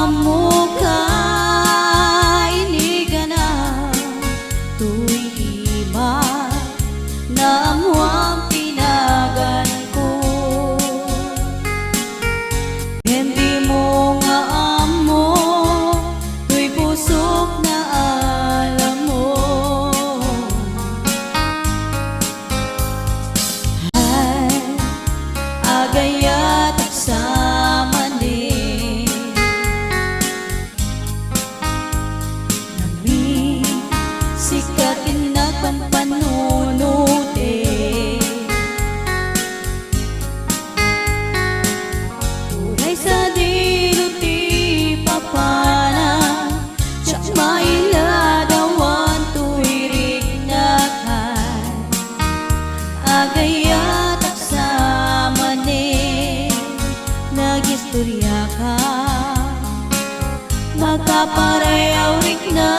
amukay inigana tuwing iba na amuang pinagan ko. Hindi mo nga amo tuy pusok na alam mo. Ay agayat sama ni nami sikatin na pampanunute. Turay sa diluti papana tsak mailadawan tuwirik na kay agayat sama ni nagistorya ka makapareyaw rik na